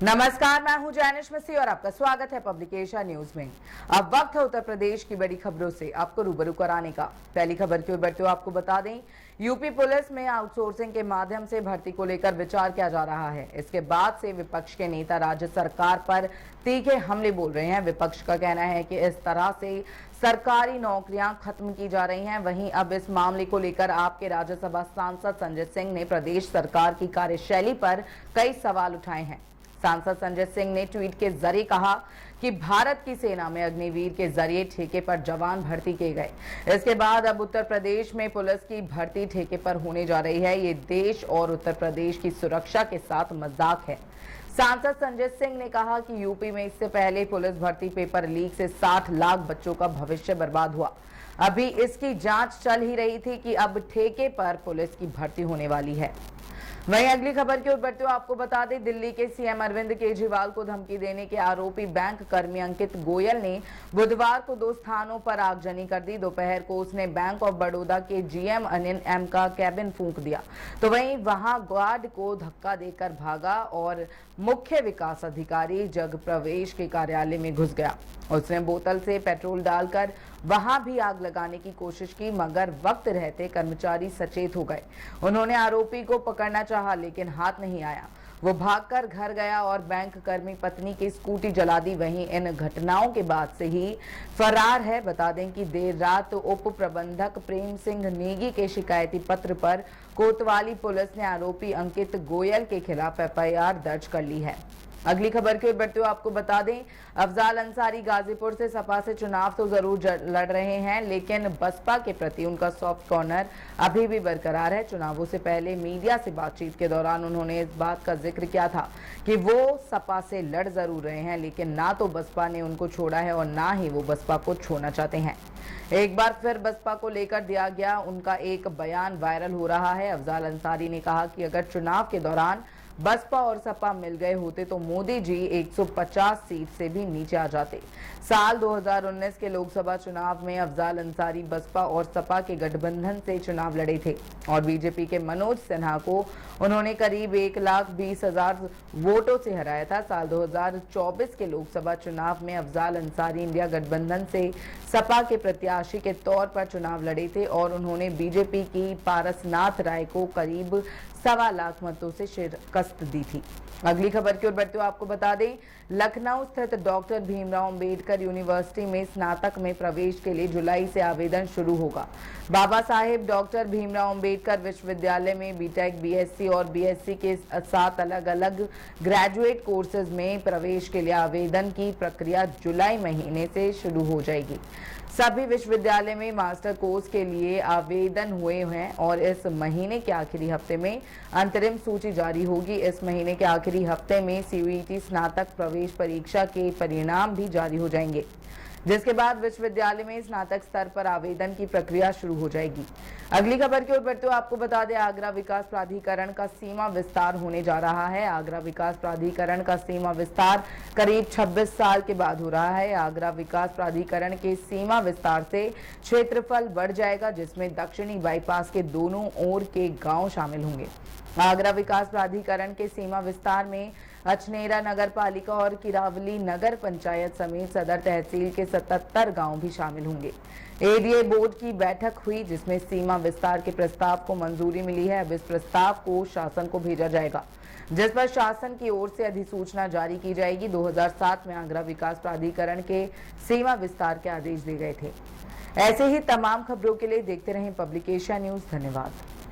नमस्कार, मैं हूं जैनिश मसीह और आपका स्वागत है पब्लिकेशन न्यूज में। अब वक्त है उत्तर प्रदेश की बड़ी खबरों से आपको रूबरू कराने का। पहली खबर की ओर बढ़ते हुए आपको बता दें, यूपी पुलिस में आउटसोर्सिंग के माध्यम से भर्ती को लेकर विचार किया जा रहा है। इसके बाद से विपक्ष के नेता राज्य सरकार पर तीखे हमले बोल रहे हैं। विपक्ष का कहना है कि इस तरह से सरकारी नौकरियां खत्म की जा रही हैं। वहीं अब इस मामले को लेकर आपके राज्यसभा सांसद संजय सिंह ने प्रदेश सरकार की कार्यशैली पर कई सवाल उठाए हैं। सांसद संजय सिंह ने ट्वीट के जरिए कहा कि भारत की सेना में अग्निवीर के जरिए ठेके पर जवान भर्ती किए गए। इसके बाद अब उत्तर प्रदेश में पुलिस की भर्ती ठेके पर होने जा रही है। ये देश और उत्तर प्रदेश की सुरक्षा के साथ मजाक है। सांसद संजय सिंह ने कहा कि यूपी में इससे पहले पुलिस भर्ती पेपर लीक से 60 लाख बच्चों का भविष्य बर्बाद हुआ। अभी इसकी जांच चल ही रही थी कि अब ठेके पर पुलिस की भर्ती होने वाली है। वहीं अगली खबर की ओर बढ़ते हुए आपको बता दें, दिल्ली के सीएम अरविंद केजरीवाल को धमकी देने के आरोपी बैंक कर्मी अंकित गोयल ने बुधवार को 2 स्थानों पर आगजनी कर दी। दोपहर को उसने बैंक ऑफ बड़ौदा के जीएम अनिल एम का कैबिन फूंक दिया, तो वहीं वहां गार्ड को धक्का देकर भागा और मुख्य विकास अधिकारी जग प्रवेश के कार्यालय में घुस गया। उसने बोतल से पेट्रोल डालकर वहां भी आग लगाने की कोशिश की, मगर वक्त रहते कर्मचारी सचेत हो गए। उन्होंने आरोपी को पकड़ना चाहा लेकिन हाथ नहीं आया। वो भागकर घर गया और बैंक कर्मी पत्नी की स्कूटी जला दी। वहीं इन घटनाओं के बाद से ही फरार है। बता दें कि देर रात उप प्रबंधक प्रेम सिंह नेगी के शिकायती पत्र पर कोतवाली पुलिस ने आरोपी अंकित गोयल के खिलाफ एफआईआर दर्ज कर ली है। अगली खबर की ओर बढ़ते हुए आपको बता दें, अफजाल अंसारी गाजीपुर से सपा से चुनाव तो जरूर लड़ रहे हैं, लेकिन बसपा के प्रति उनका सॉफ्ट कॉर्नर अभी भी बरकरार है। चुनावों से पहले मीडिया से बातचीत के दौरान उन्होंने इस बात का जिक्र किया था कि वो सपा से लड़ जरूर रहे हैं, लेकिन ना तो बसपा ने उनको छोड़ा है और ना ही वो बसपा को छोड़ना चाहते हैं। एक बार फिर बसपा को लेकर दिया गया उनका एक बयान वायरल हो रहा है। अफजाल अंसारी ने कहा कि अगर चुनाव के दौरान बसपा और सपा मिल गए होते तो मोदी जी 150 सीट से भी नीचे आ जाते। साल 2019 के लोकसभा चुनाव में अफजाल अंसारी बसपा और सपा के गठबंधन से चुनाव लड़े थे और बीजेपी के मनोज सिन्हा को उन्होंने करीब 1,20,000 वोटों से हराया था। साल 2024 के लोकसभा चुनाव में अफजाल अंसारी इंडिया गठबंधन से सपा के प्रत्याशी के तौर पर चुनाव लड़े थे और उन्होंने बीजेपी की पारसनाथ राय को करीब 1.25 लाख मतों से शिकस्त दी थी। अगली खबर की ओर बढ़ते हुए आपको बता दें, लखनऊ स्थित डॉक्टर भीमराव अंबेडकर यूनिवर्सिटी में स्नातक में प्रवेश के लिए जुलाई से आवेदन शुरू होगा। बाबा साहेब डॉक्टर भीमराव अंबेडकर विश्वविद्यालय में बीटेक, बीएससी और बीएससी के 7 अलग अलग ग्रेजुएट कोर्सेज में प्रवेश के लिए आवेदन की प्रक्रिया जुलाई महीने से शुरू हो जाएगी। सभी विश्वविद्यालय में मास्टर कोर्स के लिए आवेदन हुए हैं और इस महीने के आखिरी हफ्ते में अंतरिम सूची जारी होगी। इस महीने के आखिरी हफ्ते में सीयूईटी स्नातक प्रवेश परीक्षा के परिणाम भी जारी हो जाएंगे, जिसके बाद विश्वविद्यालय में स्नातक स्तर पर आवेदन की प्रक्रिया शुरू हो जाएगी। अगली खबर की ओर बढ़ते हुए आपको बता दें, आगरा विकास प्राधिकरण का सीमा विस्तार होने जा रहा है। आगरा विकास प्राधिकरण का सीमा विस्तार करीब 26 साल के बाद हो रहा है। आगरा विकास प्राधिकरण के सीमा विस्तार से क्षेत्रफल बढ़ जाएगा, जिसमें दक्षिणी बाईपास के दोनों ओर के गांव शामिल होंगे। आगरा विकास प्राधिकरण के सीमा विस्तार में अछनेरा नगर पालिका और किरावली नगर पंचायत समेत सदर तहसील के 77 गांव भी शामिल होंगे। एडीए बोर्ड की बैठक हुई, जिसमें सीमा विस्तार के प्रस्ताव को मंजूरी मिली है। अब इस प्रस्ताव को शासन को भेजा जाएगा, जिस पर शासन की ओर से अधिसूचना जारी की जाएगी। 2007 में आगरा विकास प्राधिकरण के सीमा विस्तार के आदेश दिए गए थे। ऐसे ही तमाम खबरों के लिए देखते रहें पब्लिकेशन न्यूज। धन्यवाद।